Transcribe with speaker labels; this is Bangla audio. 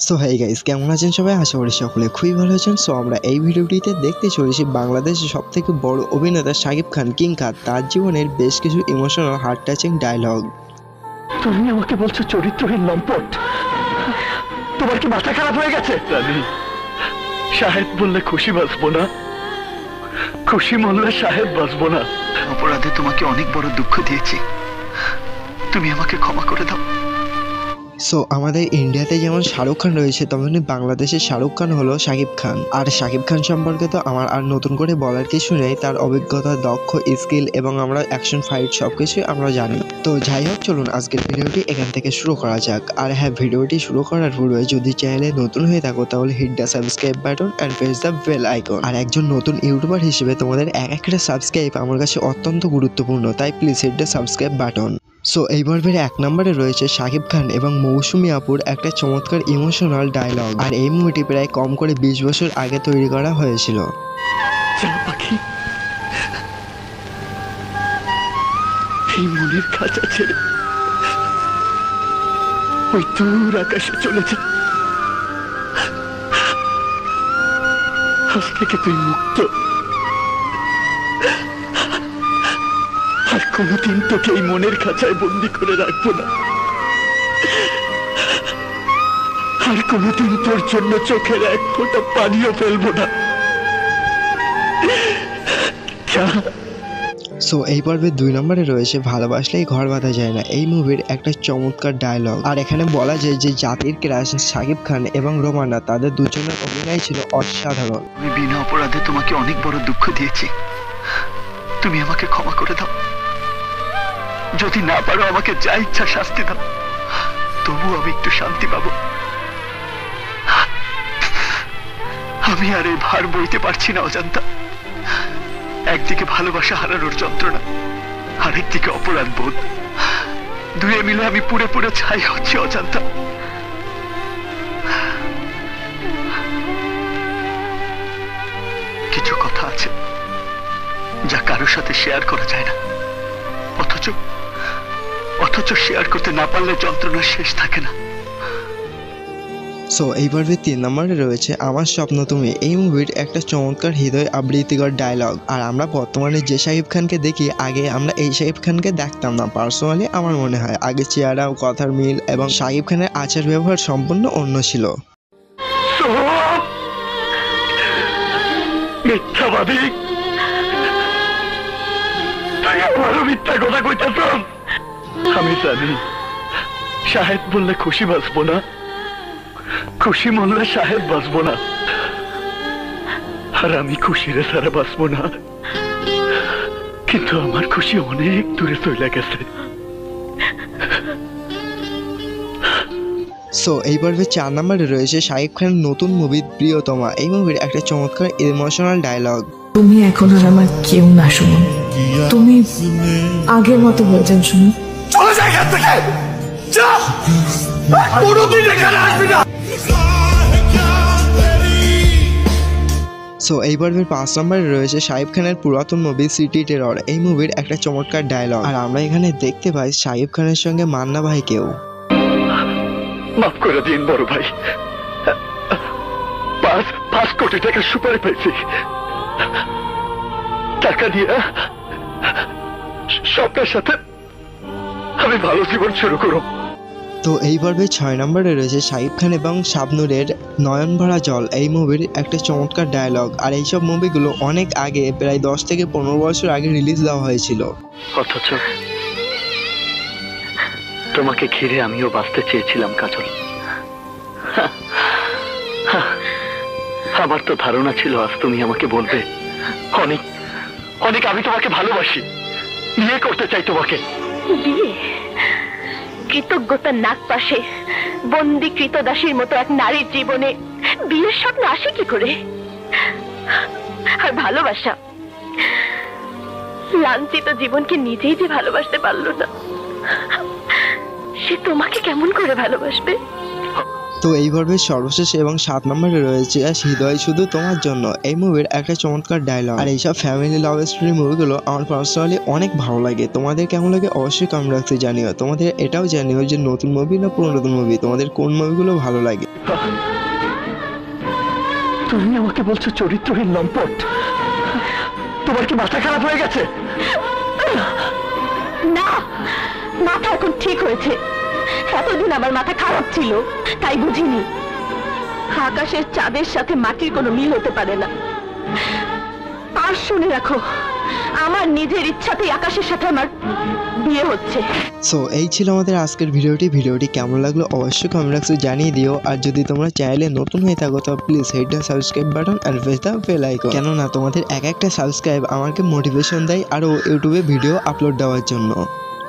Speaker 1: সো হাই গাইস, কেমন আছেন সবাই? আশা করি সকলে খুবই ভালো আছেন। সো আমরা এই ভিডিওটিতে দেখতে চলেছি বাংলাদেশের সবথেকে বড় অভিনেতা শাকিব খান কিংখান তার জীবনের বেশ কিছু ইমোশনাল হার্ট টাচিং ডায়লগ।
Speaker 2: তুমি আমাকে বলছো চরিত্রহীন লম্পট? তোমার কি মাথা খারাপ হয়ে গেছে? রানী, সাহেব বললে খুশি বাঁচবো না, খুশি মরলে সাহেব বাঁচবো না। অপরাধে তোমাকে অনেক বড় দুঃখ দিয়েছি, তুমি আমাকে ক্ষমা করে দাও।
Speaker 1: সো আমাদের ইন্ডিয়াতে যেমন শাহরুখ খান রয়েছে, তেমনি বাংলাদেশের শাহরুখ খান হলো শাকিব খান। আর শাকিব খান সম্পর্কে তো আমার আর নতুন করে বলার কিছু নেই। তার অভিজ্ঞতা, দক্ষ স্কিল এবং আমরা অ্যাকশন ফাইট সবকিছুই আমরা জানি। তো যাই হোক, চলুন আজকের ভিডিওটি এখান থেকে শুরু করা যাক। আর হ্যাঁ, ভিডিওটি শুরু করার পূর্বে যদি চ্যানেলে নতুন হয়ে থাকো তাহলে hit the subscribe button and press the bell icon. আর একজন নতুন ইউটিউবার হিসেবে তোমাদের এক একটা সাবস্ক্রাইব আমার কাছে অত্যন্ত গুরুত্বপূর্ণ, তাই please hit the subscribe button. So এই পর্বের 1 নম্বরে রয়েছে শাকিব খান এবং মৌসুমী আপুর একটা চমৎকার ইমোশনাল ডায়লগ। আর এই মুভিটি প্রায় কম করে 20 বছর আগে তৈরি করা হয়েছিল।
Speaker 2: পাখি, এই মনের খাঁচা ছেড়ে ওই দূর আকাশে চলে যা। আজ থেকে তুই মুক্ত, আর কোনোদিন তোকে এই মনের খাঁচায় বন্দি করে রাখবো না, আর কোনোদিন তোর জন্য চোখের এক ফোঁটা পানিও ফেলবো না।
Speaker 1: সো এই পর্বে 2 নম্বরে রয়েছে ভালোবাসলেই ঘর বাঁধা যায় না, এই মুভির একটা চমৎকার ডায়লগ। আর এখানে বলা যায় যে জাতির ক্রাশ শাকিব খান এবং রোমানা, তাদের দুজনের অভিনয় ছিল অসাধারণ।
Speaker 2: আমি বিনা অপরাধে তোমাকে অনেক বড় দুঃখ দিয়েছি, তুমি আমাকে ক্ষমা করে দাও। যদি না পারো আমাকে যা ইচ্ছা শাস্তি দাও, তবু আমি একটু শান্তি পাবো। আমি আর এই ভার বইতে পারছি না অজান্তা। একদিকে ভালোবাসা হারানোর যন্ত্রণা, আরেকদিকে অপরাধ বোধ, দুয়ে মিলে আমি পুড়ে পুড়ে ছাই হচ্ছে অজান্তা। কিছু কথা আছে যা কারোর সাথে শেয়ার করা যায় না, অথচ শেয়ার করতে না পারলে যন্ত্রণার শেষ থাকে না।
Speaker 1: সো এই পর্বে 3 নম্বরে রয়েছে আমার স্বপ্ন তুমি, এই মুভির একটা চমৎকার হৃদয় আবৃত্তিকর ডায়লগ। আর আমরা বর্তমানে যে শাকিব খানকে দেখি, আগে আমরা এই শাকিব খানকে দেখতাম না। পার্সোনালি আমার মনে হয় আগে চেহারা, কথার মিল এবং শাকিব খানের আচার ব্যবহার সম্পূর্ণ অন্য ছিল।
Speaker 2: মিথ্যাবাদী, তুই আমারও মিথ্যা কথা কইতেছ। আমি জানি সাহেব বললে খুশি বাঁচবো না, খুশি মরলে সাহেব বাঁচবো না, আর আমি খুশিরে ছাড়া বাঁচবো না। কিন্তু আমার খুশি অনেক দূরে চলে গেছে।
Speaker 1: সো এই পর্বে 4 নম্বরে রয়েছে শাকিব খানের নতুন মুভি প্রিয়তমা, এই মুভির একটা চমৎকার ইমোশনাল ডায়লগ।
Speaker 3: তুমি এখন আর আমার কেউ না সুমন, তুমি আগের মতো হয়ে যাও সুমন।
Speaker 2: চলে যা এখান থেকে, যা, কোনোদিন এখানে আসবি না।
Speaker 1: সো এই পর্বের 5 নম্বরে রয়েছে শাকিব খানের পুরাতন মুভি সিটি টেরর, এই মুভির একটা চমৎকার ডায়লগ। আর আমরা এখানে দেখতে পাই শাকিব খানের সঙ্গে মান্না ভাইকেও।
Speaker 2: মাফ করে দিন বড় ভাই, 5 কোটি টাকা সুপারি পেয়েছি, টাকা দিয়ে স্বপ্নের সাথে আমি ভালো জীবন শুরু করব।
Speaker 1: তো এই পর্বে 6 নম্বরে রয়েছে শাকিব খান এবং শাবনূরের নয়ন ভরা জল, এই মুভির একটা চমৎকার ডায়লগ। আর এইসব মুভিগুলো অনেক আগে, প্রায় 10 থেকে 15 বছর আগে রিলিজ দেওয়া হয়েছিল।
Speaker 2: অথচ তোমাকে ঘিরে আমিও বাঁচতে চেয়েছিলাম কাজল। আমার তো ধারণা ছিল আজ তুমি আমাকে বলবে অনেক অনেক আমি তোমাকে ভালোবাসি, বিয়ে করতে চাই তোমাকে।
Speaker 4: বিয়ে? কৃতজ্ঞতার নাক পাশে বন্দি কৃতদাসীর মতো এক নারীর জীবনে বিয়ের স্বপ্ন আসে কি করে? আর ভালোবাসা, লাঞ্ছিত জীবনকে নিজেই যে ভালোবাসতে পারলো না, সে তোমাকে কেমন করে ভালোবাসবে?
Speaker 1: তো তো এই পর্বের সর্বশেষ এবং 7 নম্বরে রয়েছে হৃদয় শুধু তোমার জন্য। এই মুভির একটা চমৎকার ডায়লগ। আর এইসব ফ্যামিলি লাভ স্টোরি মুভিগুলো আমার পার্সোনালি অনেক ভালো লাগে। তোমাদের কেমন লাগে অবশ্যই কমেন্ট বক্সে জানিও। তোমাদের এটাও জানিও যে নতুন মুভি না পুরাতন মুভি, তোমাদের কোন মুভিগুলো ভালো লাগে।
Speaker 2: তুমি আমাকে বলছো চরিত্রহীন লম্পট? তোমার কি মাথা খারাপ হয়ে গেছে?
Speaker 4: না, মাথা এখন ঠিক হয়েছে। এতদিন আমার মাথা খারাপ ছিল, তাই বুঝিনি আকাশের চাঁদের সাথে মাটির কোনো মিল হতে পারে না। আর শুনে রাখো, আমার নিজের ইচ্ছাতেই আকাশের সাথে আমার বিয়ে হচ্ছে।
Speaker 1: সো এই ছিল আমাদের আজকের ভিডিওটি কেমন লাগলো অবশ্যই কমেন্ট বক্সে জানিয়ে দিও। আর যদি তোমরা চ্যানেলে নতুন হয়ে থাকো তো please hit the subscribe button and press the bell icon. কেননা তোমাদের এক একটা সাবস্ক্রাইব আমাকে মোটিভেশন দেয় আরও ইউটিউবে ভিডিও আপলোড দেওয়ার জন্য।